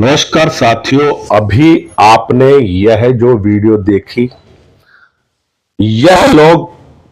नमस्कार साथियों, अभी आपने यह जो वीडियो देखी, यह लोग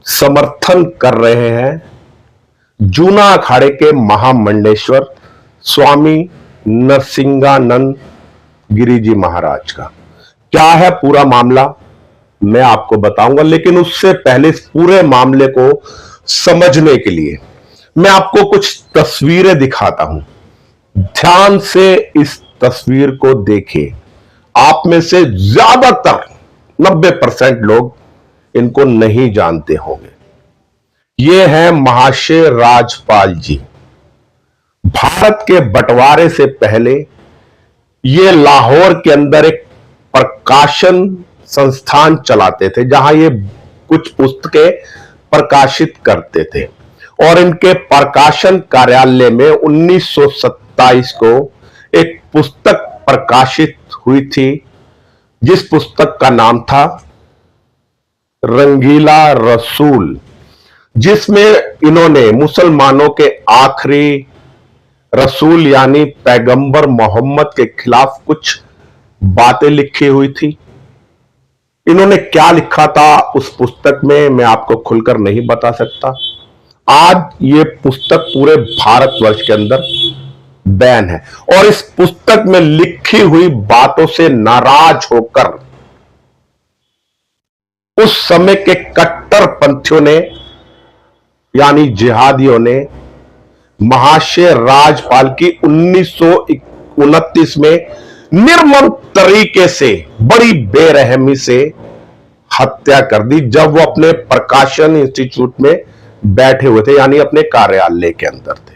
समर्थन कर रहे हैं जूना अखाड़े के महामंडलेश्वर स्वामी नरसिंहानंद गिरी जी महाराज का। क्या है पूरा मामला मैं आपको बताऊंगा, लेकिन उससे पहले इस पूरे मामले को समझने के लिए मैं आपको कुछ तस्वीरें दिखाता हूं। ध्यान से इस तस्वीर को देखिए। आप में से ज्यादातर 90% लोग इनको नहीं जानते होंगे। ये हैं महाशय राजपाल जी। भारत के बंटवारे से पहले ये लाहौर के अंदर एक प्रकाशन संस्थान चलाते थे, जहां ये कुछ पुस्तकें प्रकाशित करते थे। और इनके प्रकाशन कार्यालय में 1927 को एक पुस्तक प्रकाशित हुई थी, जिस पुस्तक का नाम था रंगीला रसूल, जिसमें इन्होंने मुसलमानों के आखिरी रसूल यानी पैगंबर मोहम्मद के खिलाफ कुछ बातें लिखी हुई थी। इन्होंने क्या लिखा था उस पुस्तक में मैं आपको खुलकर नहीं बता सकता। आज ये पुस्तक पूरे भारतवर्ष के अंदर बैन है और इस पुस्तक में लिखी हुई बातों से नाराज होकर उस समय के कट्टरपंथियों ने यानी जिहादियों ने महाशय राजपाल की 1929 में निर्मम तरीके से बड़ी बेरहमी से हत्या कर दी, जब वो अपने प्रकाशन इंस्टीट्यूट में बैठे हुए थे, यानी अपने कार्यालय के अंदर थे।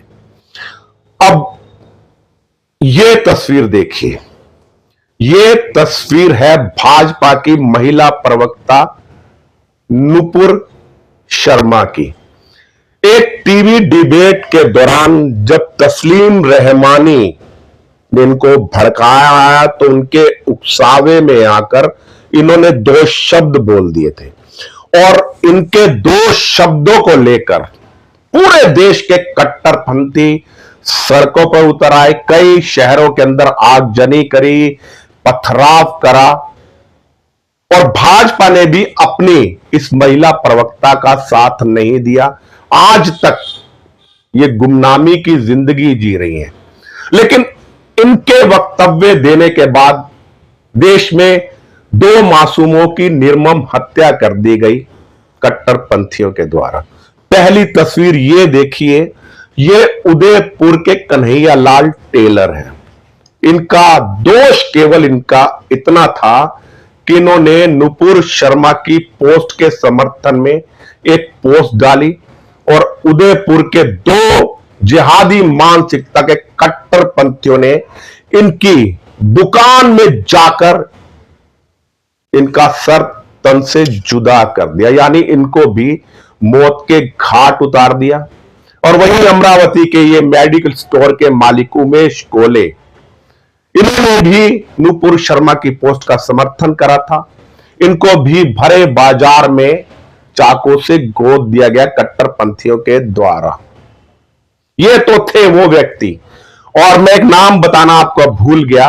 अब ये तस्वीर देखिए। ये तस्वीर है भाजपा की महिला प्रवक्ता नुपुर शर्मा की। एक टीवी डिबेट के दौरान जब तस्लीम रहमानी ने इनको भड़काया तो उनके उकसावे में आकर इन्होंने 2 शब्द बोल दिए थे और इनके 2 शब्दों को लेकर पूरे देश के कट्टरपंथी सड़कों पर उतर आए। कई शहरों के अंदर आगजनी करी, पथराव करा और भाजपा ने भी अपनी इस महिला प्रवक्ता का साथ नहीं दिया। आज तक ये गुमनामी की जिंदगी जी रही हैं। लेकिन इनके वक्तव्य देने के बाद देश में 2 मासूमों की निर्मम हत्या कर दी गई कट्टरपंथियों के द्वारा। पहली तस्वीर ये देखिए, ये उदयपुर के कन्हैया लाल टेलर हैं। इनका दोष केवल इनका इतना था कि इन्होंने नुपुर शर्मा की पोस्ट के समर्थन में एक पोस्ट डाली और उदयपुर के 2 जिहादी मानसिकता के कट्टरपंथियों ने इनकी दुकान में जाकर इनका सर तन से जुदा कर दिया, यानी इनको भी मौत के घाट उतार दिया। और वहीं अमरावती के ये मेडिकल स्टोर के मालिक उमेश कोले, इन्होंने भी नुपुर शर्मा की पोस्ट का समर्थन करा था। इनको भी भरे बाजार में चाकू से गोद दिया गया कट्टरपंथियों के द्वारा। ये तो थे वो व्यक्ति, और मैं एक नाम बताना आपको भूल गया।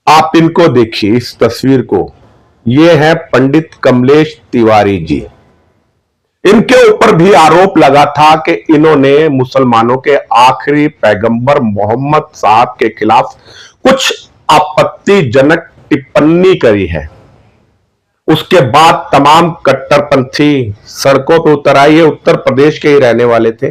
आप इनको देखिए, इस तस्वीर को। ये है पंडित कमलेश तिवारी जी। इनके ऊपर भी आरोप लगा था कि इन्होंने मुसलमानों के आखिरी पैगंबर मोहम्मद साहब के खिलाफ कुछ आपत्तिजनक टिप्पणी करी है। उसके बाद तमाम कट्टरपंथी सड़कों पर उतर आए। ये उत्तर प्रदेश के ही रहने वाले थे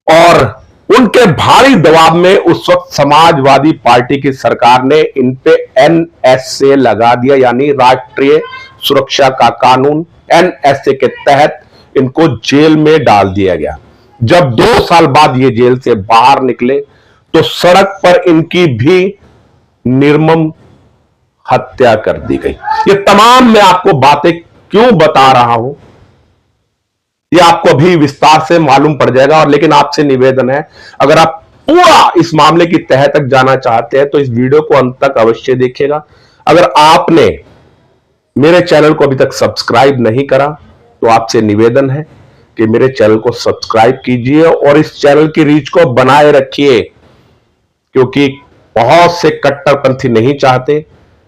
और उनके भारी दबाव में उस वक्त समाजवादी पार्टी की सरकार ने इन पे NSA लगा दिया, यानी राष्ट्रीय सुरक्षा का कानून। NSA के तहत इनको जेल में डाल दिया गया। जब 2 साल बाद ये जेल से बाहर निकले तो सड़क पर इनकी भी निर्मम हत्या कर दी गई। ये तमाम मैं आपको बातें क्यों बता रहा हूं, ये आपको अभी विस्तार से मालूम पड़ जाएगा। और लेकिन आपसे निवेदन है, अगर आप पूरा इस मामले की तह तक जाना चाहते हैं तो इस वीडियो को अंत तक अवश्य देखिएगा। अगर आपने मेरे चैनल को अभी तक सब्सक्राइब नहीं करा तो आपसे निवेदन है कि मेरे चैनल को सब्सक्राइब कीजिए और इस चैनल की रीच को बनाए रखिए, क्योंकि बहुत से कट्टरपंथी नहीं चाहते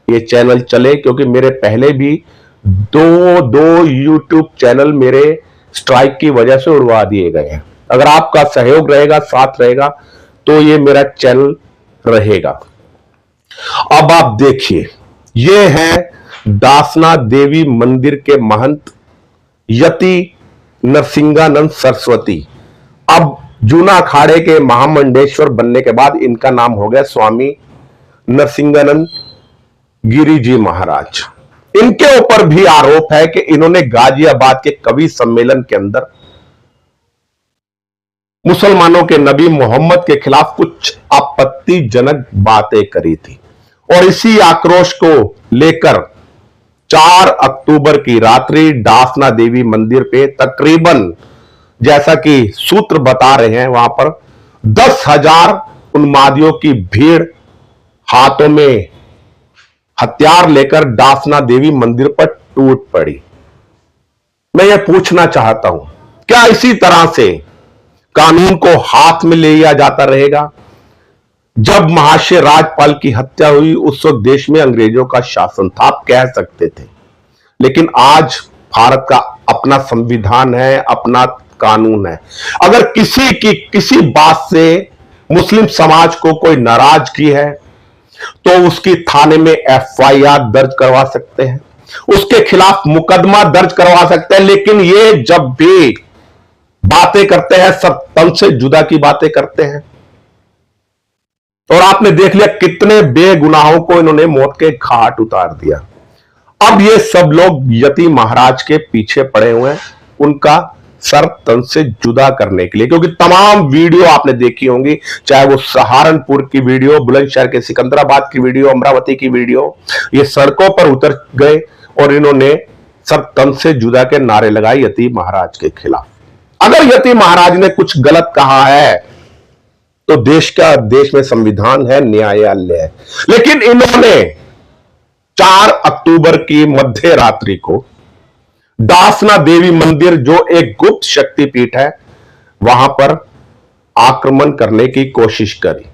ये चैनल चले, क्योंकि मेरे पहले भी दो यूट्यूब चैनल मेरे स्ट्राइक की वजह से उड़वा दिए गए हैं। अगर आपका सहयोग रहेगा, साथ रहेगा, तो ये मेरा चैनल रहेगा। अब आप देखिए, ये है दासना देवी मंदिर के महंत यति नरसिंहानंद सरस्वती। अब जूना अखाड़े के महामंडेश्वर बनने के बाद इनका नाम हो गया स्वामी नरसिंहानंद गिरी जी महाराज। इनके ऊपर भी आरोप है कि इन्होंने गाजियाबाद के कवि सम्मेलन के अंदर मुसलमानों के नबी मोहम्मद के खिलाफ कुछ आपत्तिजनक बातें करी थी, और इसी आक्रोश को लेकर 4 अक्टूबर की रात्रि दासना देवी मंदिर पे तकरीबन, जैसा कि सूत्र बता रहे हैं, वहां पर 10,000 उन्मादियों की भीड़ हाथों में हथियार लेकर दासना देवी मंदिर पर टूट पड़ी। मैं यह पूछना चाहता हूं, क्या इसी तरह से कानून को हाथ में ले लिया जाता रहेगा? जब महाशय राजपाल की हत्या हुई उस वक्त देश में अंग्रेजों का शासन था, आप कह सकते थे, लेकिन आज भारत का अपना संविधान है, अपना कानून है। अगर किसी की किसी बात से मुस्लिम समाज को कोई नाराजगी है तो उसकी थाने में एफआईआर दर्ज करवा सकते हैं, उसके खिलाफ मुकदमा दर्ज करवा सकते हैं। लेकिन ये जब भी बातें करते हैं, सब तन से जुदा की बातें करते हैं। और आपने देख लिया कितने बेगुनाहों को इन्होंने मौत के घाट उतार दिया। अब ये सब लोग यति महाराज के पीछे पड़े हुए हैं, उनका सर तन से जुदा करने के लिए, क्योंकि तमाम वीडियो आपने देखी होंगी, चाहे वो सहारनपुर की वीडियो, बुलंदशहर के सिकंदराबाद की वीडियो, अमरावती की वीडियो, ये सड़कों पर उतर गए और इन्होंने सर तन से जुदा के नारे लगाए यति महाराज के खिलाफ। अगर यति महाराज ने कुछ गलत कहा है तो देश में संविधान है, न्यायालय है, लेकिन इन्होंने 4 अक्टूबर की मध्य रात्रि को दासना देवी मंदिर, जो एक गुप्त शक्तिपीठ है, वहां पर आक्रमण करने की कोशिश करी।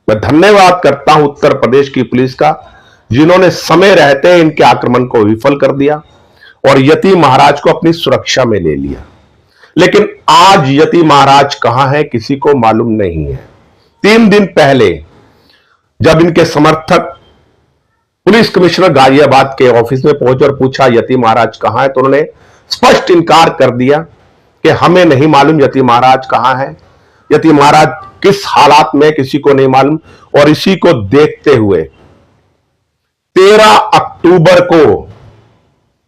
मैं धन्यवाद करता हूं उत्तर प्रदेश की पुलिस का, जिन्होंने समय रहते इनके आक्रमण को विफल कर दिया और यति महाराज को अपनी सुरक्षा में ले लिया। लेकिन आज यति महाराज कहां है किसी को मालूम नहीं है। 3 दिन पहले जब इनके समर्थक पुलिस कमिश्नर गाजियाबाद के ऑफिस में पहुंचे और पूछा यति महाराज कहां है, तो उन्होंने स्पष्ट इनकार कर दिया कि हमें नहीं मालूम यति महाराज कहां है, यति महाराज किस हालात में किसी को नहीं मालूम। और इसी को देखते हुए 13 अक्टूबर को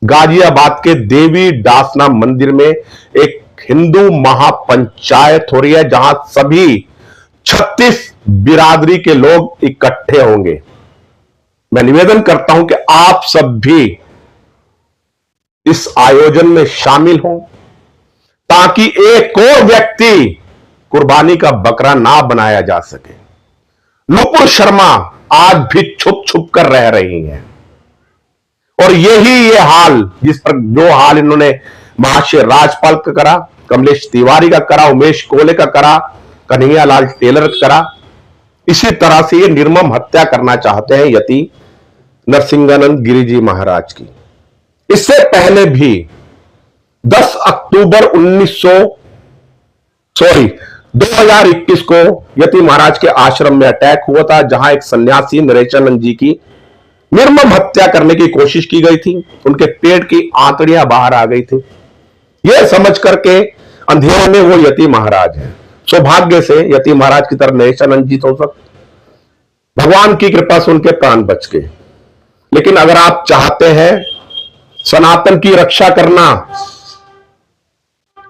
गाजियाबाद के देवी दासना मंदिर में एक हिंदू महापंचायत हो रही है, जहां सभी 36 बिरादरी के लोग इकट्ठे होंगे। मैं निवेदन करता हूं कि आप सब भी इस आयोजन में शामिल हों, ताकि एक और व्यक्ति कुर्बानी का बकरा ना बनाया जा सके। नुपुर शर्मा आज भी छुप छुप कर रह रही हैं, और यही ये हाल, जिस पर जो हाल इन्होंने महाशय राजपाल का करा, कमलेश तिवारी का करा, उमेश कोले का करा, कन्हैयालाल टेलर का करा, इसी तरह से ये निर्मम हत्या करना चाहते हैं यति नरसिंहानंद गिरी जी महाराज की। इससे पहले भी 10 अक्टूबर 2021 को यति महाराज के आश्रम में अटैक हुआ था, जहां एक सन्यासी नरेशानंद जी की निर्मम हत्या करने की कोशिश की गई थी। उनके पेट की आंतड़ियां बाहर आ गई थी। यह समझ करके अंधेरे में वो यति महाराज है। सौभाग्य से यति महाराज की तरह नरेशानंद जी तो सब भगवान की कृपा से उनके प्राण बच गए। लेकिन अगर आप चाहते हैं सनातन की रक्षा करना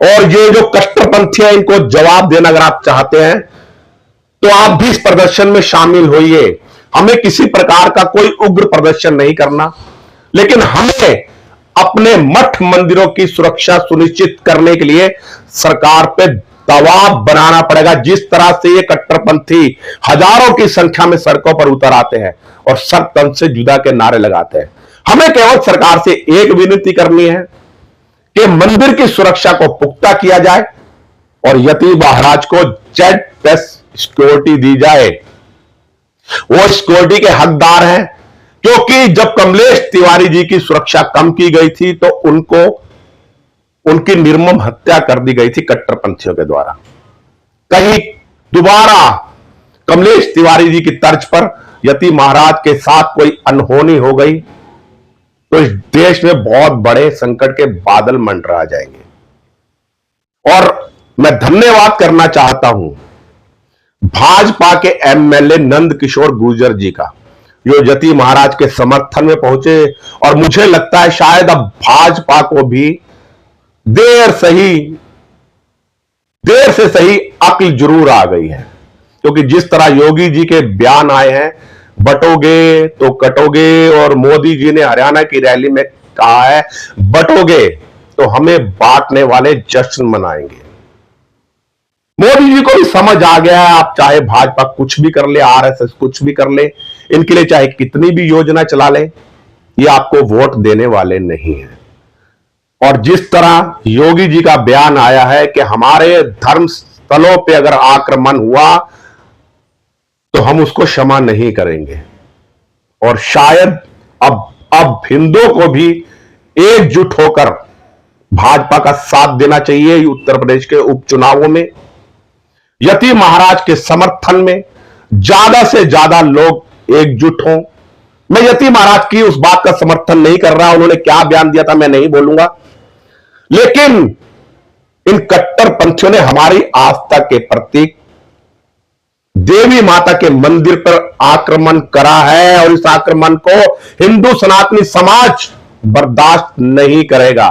और ये जो कट्टरपंथी है इनको जवाब देना अगर आप चाहते हैं, तो आप भी इस प्रदर्शन में शामिल होइए। हमें किसी प्रकार का कोई उग्र प्रदर्शन नहीं करना, लेकिन हमें अपने मठ मंदिरों की सुरक्षा सुनिश्चित करने के लिए सरकार पे दबाव बनाना पड़ेगा। जिस तरह से ये कट्टरपंथी हजारों की संख्या में सड़कों पर उतर आते हैं और सर तन से जुदा के नारे लगाते हैं, हमें केवल सरकार से एक विनती करनी है कि मंदिर की सुरक्षा को पुख्ता किया जाए और यति महाराज को जेड प्लस सिक्योरिटी दी जाए। वो सिक्योरिटी के हकदार हैं, क्योंकि जब कमलेश तिवारी जी की सुरक्षा कम की गई थी तो उनको उनकी निर्मम हत्या कर दी गई थी कट्टरपंथियों के द्वारा। कहीं दोबारा कमलेश तिवारी जी की तर्ज पर यति महाराज के साथ कोई अनहोनी हो गई तो इस देश में बहुत बड़े संकट के बादल मंडरा जाएंगे। और मैं धन्यवाद करना चाहता हूं भाजपा के एमएलए नंद किशोर गुर्जर जी का, जो यति महाराज के समर्थन में पहुंचे। और मुझे लगता है शायद अब भाजपा को भी देर से सही अक्ल जरूर आ गई है, क्योंकि जिस तरह योगी जी के बयान आए हैं, बटोगे तो कटोगे, और मोदी जी ने हरियाणा की रैली में कहा है बटोगे तो हमें बांटने वाले जश्न मनाएंगे। मोदी जी को भी समझ आ गया है, आप चाहे भाजपा कुछ भी कर ले, आरएसएस कुछ भी कर ले, इनके लिए चाहे कितनी भी योजना चला ले, ये आपको वोट देने वाले नहीं है। और जिस तरह योगी जी का बयान आया है कि हमारे धर्म स्थलों पे अगर आक्रमण हुआ तो हम उसको क्षमा नहीं करेंगे, और शायद अब हिंदुओं को भी एकजुट होकर भाजपा का साथ देना चाहिए उत्तर प्रदेश के उपचुनावों में। यति महाराज के समर्थन में ज्यादा से ज्यादा लोग एकजुट हों। मैं यति महाराज की उस बात का समर्थन नहीं कर रहा, उन्होंने क्या बयान दिया था मैं नहीं बोलूंगा, लेकिन इन कट्टरपंथियों ने हमारी आस्था के प्रतीक देवी माता के मंदिर पर आक्रमण करा है, और इस आक्रमण को हिंदू सनातनी समाज बर्दाश्त नहीं करेगा।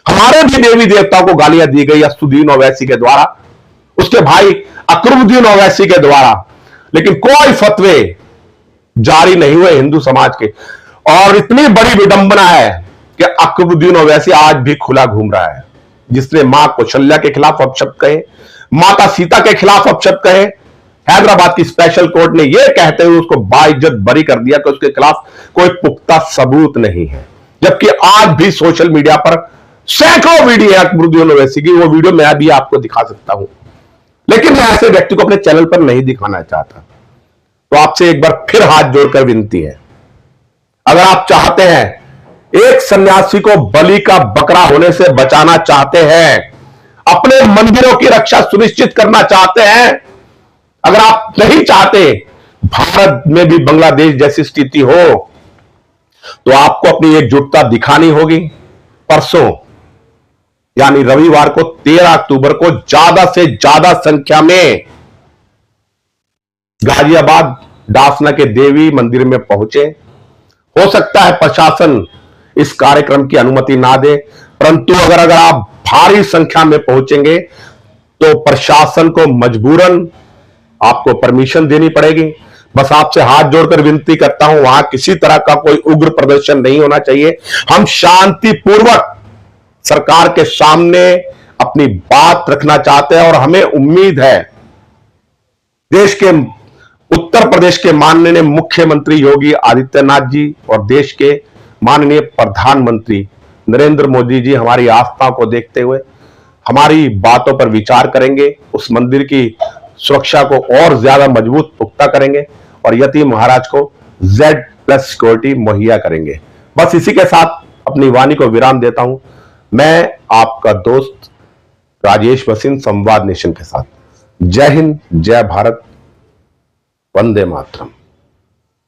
हमारे भी देवी देवताओं को गालियां दी गई असदुद्दीन ओवैसी के द्वारा, उसके भाई अकरुद्दीन ओवैसी के द्वारा, लेकिन कोई फतवे जारी नहीं हुए हिंदू समाज के। और इतनी बड़ी विडंबना है कि अकरुद्दीन ओवैसी आज भी खुला घूम रहा है, जिसने मां कौशल्या के खिलाफ अपशब्द कहे, माता सीता के खिलाफ अपशब्द कहे। हैदराबाद की स्पेशल कोर्ट ने यह कहते हुए उसको बाइज्जत बरी कर दिया कि उसके खिलाफ कोई पुख्ता सबूत नहीं है, जबकि आज भी सोशल मीडिया पर सैकड़ों वीडियो है अकरुद्दीन ओवैसी की। वो वीडियो मैं भी आपको दिखा सकता हूं, लेकिन मैं ऐसे व्यक्ति को अपने चैनल पर नहीं दिखाना चाहता। तो आपसे एक बार फिर हाथ जोड़कर विनती है, अगर आप चाहते हैं एक सन्यासी को बलि का बकरा होने से बचाना चाहते हैं, अपने मंदिरों की रक्षा सुनिश्चित करना चाहते हैं, अगर आप नहीं चाहते भारत में भी बांग्लादेश जैसी स्थिति हो, तो आपको अपनी एकजुटता दिखानी होगी। परसों यानी रविवार को 13 अक्टूबर को ज्यादा से ज्यादा संख्या में गाजियाबाद डासना के देवी मंदिर में पहुंचे। हो सकता है प्रशासन इस कार्यक्रम की अनुमति ना दे, परंतु अगर आप भारी संख्या में पहुंचेंगे तो प्रशासन को मजबूरन आपको परमिशन देनी पड़ेगी। बस आपसे हाथ जोड़कर विनती करता हूं, वहां किसी तरह का कोई उग्र प्रदर्शन नहीं होना चाहिए। हम शांतिपूर्वक सरकार के सामने अपनी बात रखना चाहते हैं, और हमें उम्मीद है देश के उत्तर प्रदेश के माननीय मुख्यमंत्री योगी आदित्यनाथ जी और देश के माननीय प्रधानमंत्री नरेंद्र मोदी जी हमारी आस्थाओं को देखते हुए हमारी बातों पर विचार करेंगे, उस मंदिर की सुरक्षा को और ज्यादा मजबूत पुख्ता करेंगे, और यति महाराज को Z+ सिक्योरिटी मुहैया करेंगे। बस इसी के साथ अपनी वाणी को विराम देता हूं। मैं आपका दोस्त राजेश वसीन, संवाद नेशन के साथ। जय हिंद, जय भारत, वंदे मातरम।